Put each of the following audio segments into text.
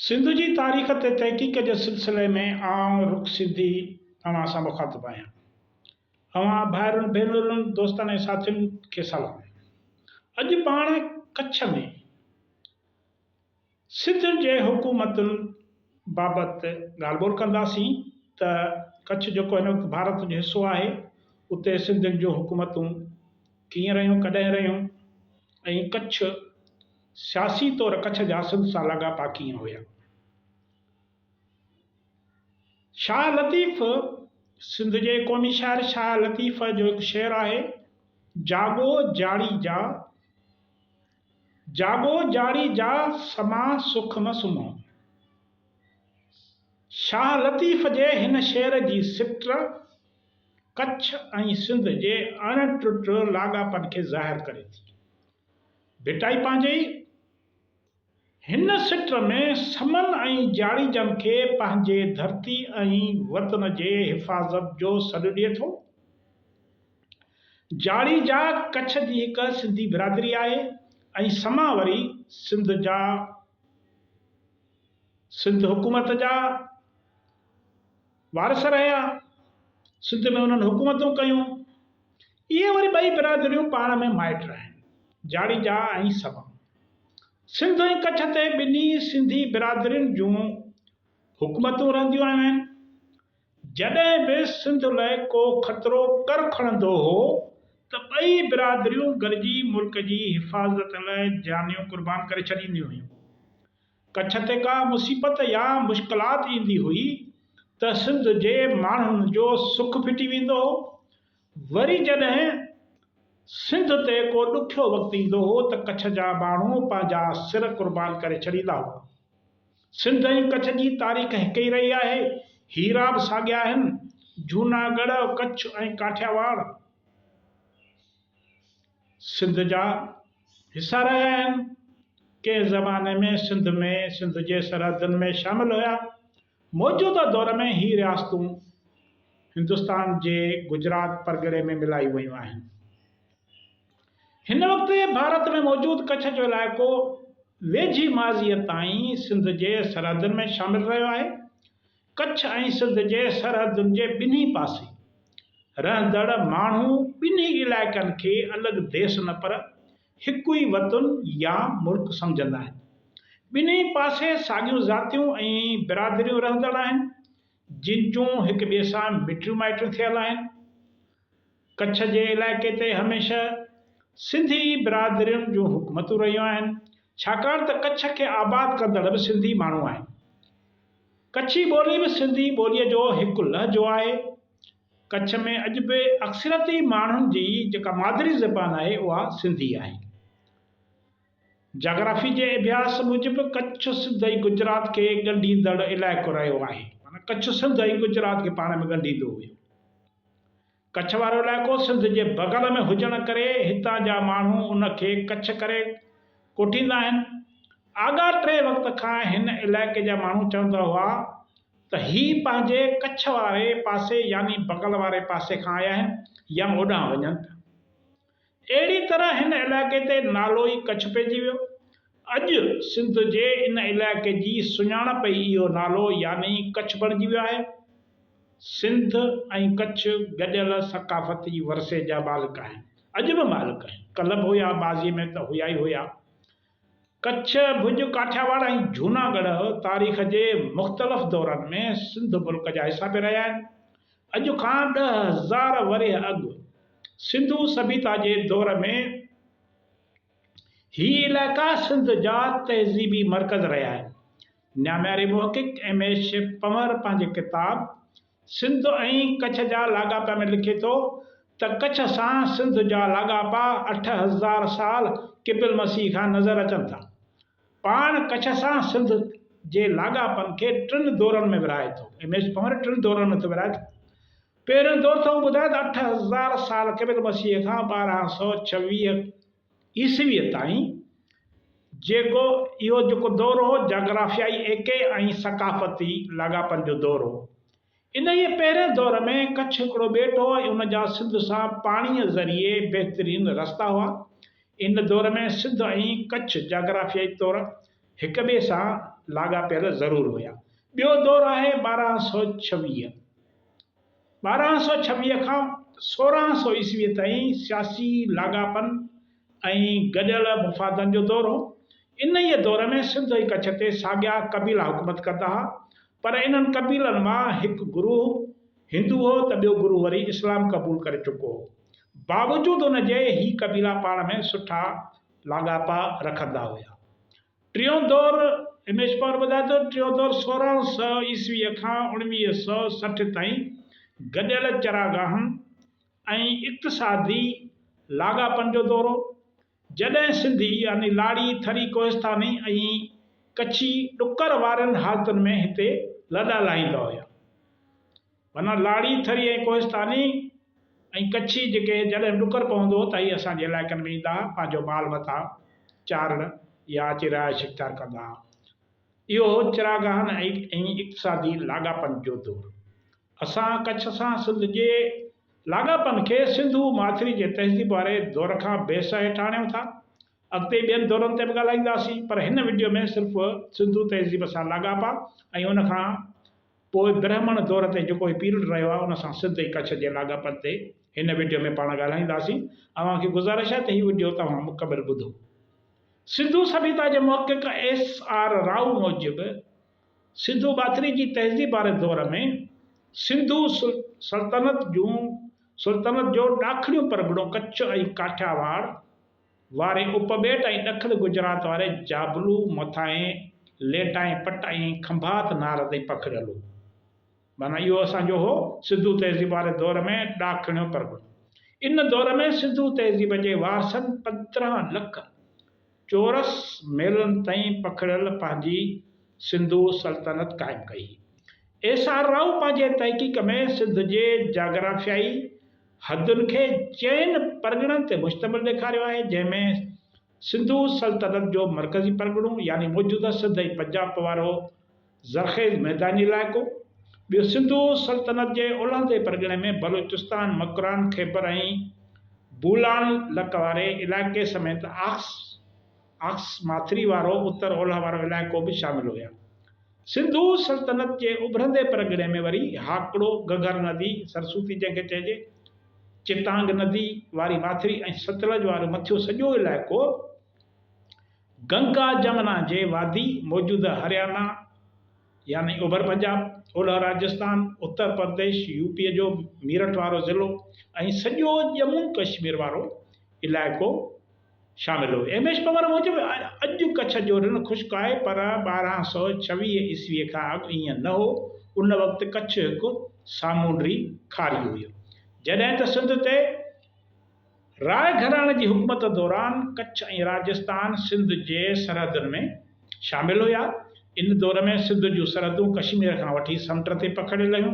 सिंध जी तारीख़ ते तहक़ीक़ जे सिलसिले में आउं रुख सिंधी तव्हां सां मुखातिबु आहियां। अवां भाइरुनि भेनरुनि दोस्तनि ऐं साथियुनि खे सलाम। अॼु पाण कच्छ में सिंध जे हुकूमतुनि बाबति ॻाल्हि ॿोल कंदासीं त कच्छ जेको हिन वक़्तु भारत जो हिसो आहे, उते सिंधियुनि जूं हुकूमतूं कीअं रहियूं, कॾहिं रहियूं, ऐं कच्छ सियासी तौर कच्छ जा सिंध सां लाॻापा कीअं हुया। शाह लतीफ़ सिंध जे क़ौमी शाइर शाह लतीफ़ जो हिकु शेर आहे, जागो जाड़ी जा समा सुख में सुम्हो। शाह लतीफ़ जे हिन शेर जी सिट कच्छ ऐं सिंध जे अणटुट लाॻापन खे ज़ाहिर करे थी। भिटाई पंहिंजे हिन सिट में समन ऐं जाड़ीजनि खे पंहिंजे धरती ऐं वतन जे हिफ़ाज़त जो सॾु ॾिए थो। जाड़ीजा कच्छ जी हिकु सिंधी बिरादरी आहे ऐं समा वरी सिंध हुकूमत जा वारस रहिया। सिंध में उन्हनि हुकूमतूं कयूं। इहे वरी ॿई बिरादरियूं पाण में माइट आहिनि, जाड़ीजा ऐं समा। सिंध ऐं कच्छ ते ॿिन्ही सिंधी बिरादरियुनि जूं हुकूमतूं रहंदियूं आहिनि। जॾहिं बि सिंध लाइ को ख़तरो कर खणंदो हो त ॿई बिरादरियूं गॾिजी मुल्क जी हिफ़ाज़त लाइ जानियूं कुर्बान करे छॾींदियूं हुयूं। कच्छ ते का मुसीबत या मुश्किलात ईंदी हुई त सिंध जे माण्हुनि जो सुख फिटी वेंदो हो। वरी जॾहिं सिंध ते को ॾुखियो वक़्तु ईंदो हो त कच्छ जा माण्हू पंहिंजा सिर कुर्बान करे छॾींदा हुआ। सिंध ऐं कच्छ जी तारीख़ हिकु ई रही आहे। हीरा बि साॻिया आहिनि। जूनागढ़, कच्छ ऐं काठियावाड़ सिंध जा हिसा रहिया आहिनि। कंहिं ज़माने में सिंध जे सरहदनि में शामिल हुया। मौजूदा दौर में ही रियासतूं हिंदुस्तान जे गुजरात परगिणे में मिलाई वयूं आहिनि। हिन वक़्तु भारत में मौजूद कच्छ जो इलाइक़ो वेझी माज़ीअ ताईं सिंध जे सरहदनि में शामिल रहियो आहे। कच्छ ऐं सिंध जे सरहदुनि जे ॿिन्ही पासे रहंदड़ माण्हू ॿिन्ही इलाइक़नि खे अलॻि देश न पर हिकु ई वतन या मुल्क सम्झंदा आहिनि। ॿिन्ही पासे साॻियूं ज़ातियूं ऐं बिरादरियूं रहंदड़ आहिनि, जिन जूं हिक ॿिए सां मिटियूं माइटियूं थियल आहिनि। कच्छ जे इलाइक़े ते हमेशह सिंधी बिरादरियुनि जूं हुकूमतूं रहियूं आहिनि, छाकाणि त कच्छ खे आबाद कंदड़ बि सिंधी माण्हू आहिनि। कच्छी ॿोली बि सिंधी ॿोलीअ जो हिकु लहजो आहे। कच्छ में अॼु बि अक्सरती माण्हुनि जी जेका मादरी ज़बान आहे उहा सिंधी आहे। जाग्राफी जे अभ्यास मूजिबि कच्छ सिंध ऐं गुजरात खे ॻंढींदड़ इलाइक़ो रहियो आहे। माना कच्छ सिंध ऐं गुजरात खे पाण में ॻंढींदो हुयो। कच्छ वारो इलाइक़ो सिंध जे बग़ल में हुजण करे हितां जा माण्हू उन खे कच्छ करे कोठींदा आहिनि। आॻा टे वक़्त खां हिन इलाइक़े जा माण्हू चवंदा हुआ त ही पंहिंजे कच्छ वारे पासे यानी बग़ल वारे पासे खां आया आहिनि या ओॾां वञनि था। अहिड़ी तरह हिन इलाइक़े ते नालो ई कच्छ पइजी वियो। अॼु सिंध जे इन इलाइक़े जी सुञाणप ई इहो नालो यानी कच्छ बणिजी वियो आहे। सिंध ऐं कच्छ गॾियल सक़ाफ़ती वरसे जा मालिक आहिनि, अॼु बि मालिक आहिनि। कल्ह बि हुया, बाज़ीअ में त हुया ई हुया। कच्छ, भुज, काठियावाड़ ऐं जूनागढ़ तारीख़ जे मुख़्तलिफ़ दौरनि में सिंध मुल्क जा हिसा बि रहिया आहिनि। अॼु खां 10,000 वरे अॻु सिंधू सभ्यता जे दौर में ही इलाइक़ा सिंध जा तहज़ीबी मर्कज़ रहिया आहिनि। न्याम्यारी मुहक़िक़ M.H. पंवर पंहिंजे किताब सिंध ऐं कच्छ जा लाॻापा में लिखे थो त कच्छ सां सिंध जा लाॻापा 8,000 साल क़िबल मसीह खां नज़र अचनि था। पाण कच्छ सां सिंध जे लाॻापनि खे 3 दौरनि में विरहाए थो। M.H. पंवर 3 दौरनि में थो विरहाए थो। पहिरियों दौर थो ॿुधाए त 8,000 साल क़िबल मसीह खां 1226 ईसवीअ ताईं जेको दौर हो जाग्राफियाई एके ऐं सक़ाफ़ती लाॻापनि जो दौर हो। इन ई पहिरें दौर में कच्छ हिकिड़ो ॿेटो ऐं उन जा सिंध सां पाणीअ ज़रिए बहितरीन रस्ता हुआ। इन दौर में सिंध ऐं कच्छ जाग्राफियाई तौर हिक ॿिए सां लाॻापियल ज़रूरु हुया। ॿियो दौरु आहे 1226। 1226 खां 1600 ईस्वीअ ताईं सियासी लाॻापन ऐं गॾियल मुफ़ादनि जो दौरु हो। इन ई दौर में सिंध ऐं कच्छ ते साॻिया क़बीला हुकूमत कंदा हुआ, पर इन्हनि क़बीलनि मां हिकु गुरु हिंदू हो त ॿियो गुरु वरी इस्लाम क़बूल करे चुको हो। बावजूदि उनजे ही क़बीला पाण में सुठा लाॻापा रखंदा हुया। टियों दौरु हिमेश पवार ॿुधाए थो, टियों दौरु 1600 ईस्वीअ खां 1960 ताईं गॾियल चरागाहनि ऐं इक़्तिसादी लाॻापन जो दौरो, जॾहिं सिंधी यानी लाड़ी थरी कोहिस्तानी ऐं कच्छी ॾुकर वारनि हालतुनि में हिते लॾा लाहींदा हुया। माना लाड़ी थरी ऐं कोहिस्तानी ऐं कच्छी जेके जॾहिं ॾुकर पवंदो हो त हीअ असांजे इलाइक़नि में ईंदा हुआ, पंहिंजो माल मथा चारण या अची रिहाइश इख्तियार कंदा हुआ। इहो हो चिरागाहनि ऐं इक़्तिसादी लाॻापन जो दौरु। असां कच्छ सां सिंध जे लाॻापन खे सिंधू माथिरी जे तहज़ीब वारे दौर खां बेस हेठि आणियूं था। अॻिते ॿियनि दौरनि ते बि ॻाल्हाईंदासीं, पर हिन वीडियो में सिर्फ़ु सिंधू तहज़ीब सां लाॻापा ऐं उन खां पोइ ब्राह्मण दौर ते जेको पीरियड रहियो आहे उन सां सिंध ऐं कच्छ जे लाॻापन ते हिन वीडियो में पाण ॻाल्हाईंदासीं। अव्हांखे गुज़ारिश आहे त हीउ वीडियो तव्हां मुकमिल ॿुधो। सिंधू सभ्यता जे मुहक़िक़ S.R. राव मूजिबि सिंधू माथिरी जी तहज़ीब वारे दौर में सिंधू सल्तनत जो ॾाखिणियूं परगि॒णो कच्छ ऐं काठियावाड़ वारे उपबेट ऐं ॾखिण गुजरात वारे जाबलू मथाएं लेटाएं पट ऐं खंभात नार ताईं पखिड़ियल हो। माना इहो असांजो हो सिंधू तहज़ीब वारे दौर में ॾाखिणियो परगि॒णो। इन दौर में सिंधू तहज़ीब जे वारसनि 15 लख चौरस मेलनि ताईं पखिड़ियल पंहिंजी सिंधू सल्तनत क़ाइमु कई। S.R. राव पंहिंजे तहक़ीक़ में सिंध जे जाग्राफियाई हदुनि खे 4 परगि॒णनि ते मुश्तमिल ॾेखारियो आहे, जंहिंमें सिंधू सल्तनत जो मरकज़ी परगि॒णो यानी मौजूदा सिंध ऐं पंजाब वारो ज़रख़ेज़ मैदानी इलाइक़ो, ॿियो सिंधू सल्तनत जे ओलहंदे परगि॒णे में बलूचिस्तान, मकरान, खैबर ऐं बूलान लक वारे इलाइक़े समेत आक्स माथिरी वारो उत्तर ओलह वारो इलाइक़ो बि शामिल हुया। सिंधू सल्तनत जे उभरंदे परगि॒णे में वरी हाकड़ो, गगर नदी, सरसूती जंहिंखे चइजे, चितांग नदी वारी माथिरी ऐं सतलज वारो मथियो सॼो इलाइक़ो, गंगा जमुना जे वादी, मौजूदा हरियाणा यानी ओभर पंजाब, ओलह राजस्थान, उत्तर प्रदेश, यूपीअ जो मीरठ वारो ज़िलो ऐं सॼो जम्मू कश्मीर वारो इलाइक़ो शामिल हो। हिमेश पवार मूजिबि अॼु कच्छ जो ऋण ख़ुश्क आहे, पर 1226 ईस्वीअ खां अॻु ईअं न हो। उन वक़्तु कच्छ हिकु सामूंडी खारी हुयो। जॾहिं त सिंध ते राय घराणे जी हुकूमत दौरान कच्छ ऐं राजस्थान सिंध जे सरहदुनि में शामिल हुया। इन दौर में सिंध जूं सरहदूं कश्मीर खां वठी समुंड ते पखिड़ियल हुयूं।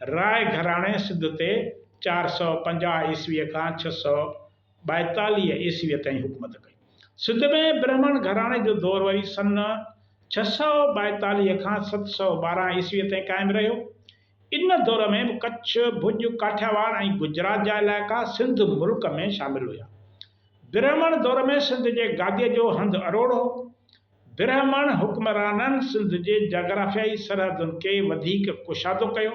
राय घराणे सिंध ते 450 ईस्वीअ खां 642 ईस्वीअ ताईं हुकूमत कई। सिंध में ब्राह्मण घराणे जो दौर वरी सन 642 खां 712 ईस्वीअ ताईं क़ाइमु रहियो। इन दौर में बि कच्छ, भुज, काठियावाड़ ऐं गुजरात जा इलाइक़ा सिंध मुल्क में शामिल हुया। ब्राह्मण दौर में सिंध जे गादीअ जो हंधु अरोड़ हो। ब्राह्मण हुक्मराननि सिंध जे जाग्राफियाई सरहदुनि खे वधीक कुशादो कयो।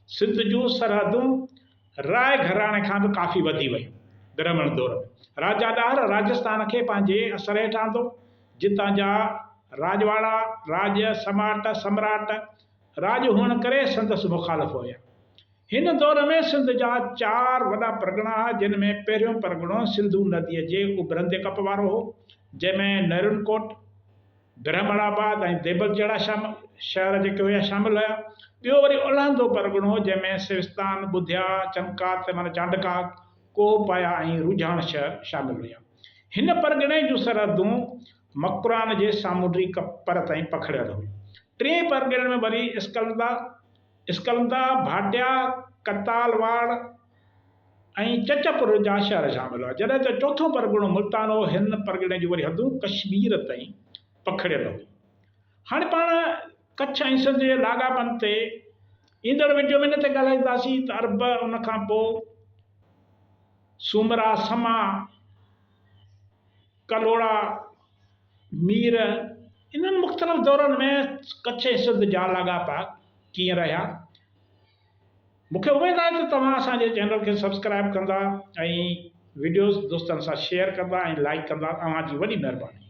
सिंध जूं सरहदूं राय घराणे खां बि काफ़ी वधी वयूं। ब्राह्मण दौर में राजा ॾाहर राजस्थान खे पंहिंजे असर हेठि आंदो, जितां जा राजवाड़ा, राज समाट, सम्राट राज हुअण करे संदसि मुखालिफ़ हुया। हिन दौर में सिंध जा 4 वॾा परगि॒णा, जिन में पहिरियों परगि॒णो सिंधू नदीअ जे उभरंदे कप वारो हो, जंहिंमें नरुनकोट, ब्रह्मणाबाद ऐं देबल जहिड़ा शहर जेके हुया शामिल हुया। ॿियो वरी ओलहंदो परगि॒णो, जंहिंमें सिविस्तान, बुधिया, चमकात माना चांडका, कोहपाया ऐं रुझान शहर शामिल हुया। हिन परगि॒णे जूं सरहदूं मकरान जे सामूंडी पर ताईं पखिड़ियल हुयूं। 3 परगि॒णनि में वरी इस्कंदा, भाटिया, कतालवाड़ ऐं चचपुर जा शहर शामिल हुआ। जॾहिं त 4थों परगि॒णो मुल्तान हो। हिन परगि॒णे जूं वरी हदूं कश्मीर ताईं पखिड़ियल हुयूं। हाणे पाण कच्छ ऐं सिंध जे लाॻापन ते ईंदड़ वीडियो में न ते ॻाल्हाईंदासीं त अरब, उन खां पोइ सूमरा, समा, कलोड़ा, मीर, इन्हनि मुख़्तलिफ़ दौरनि में कच्छ ऐं सिंध जा लाॻापा कीअं रहिया। मूंखे उमेदु आहे त तव्हां असांजे चैनल खे सब्सक्राइब कंदा ऐं वीडियोज़ दोस्तनि सां शेयर कंदा ऐं लाइक कंदा। तव्हांजी वॾी महिरबानी।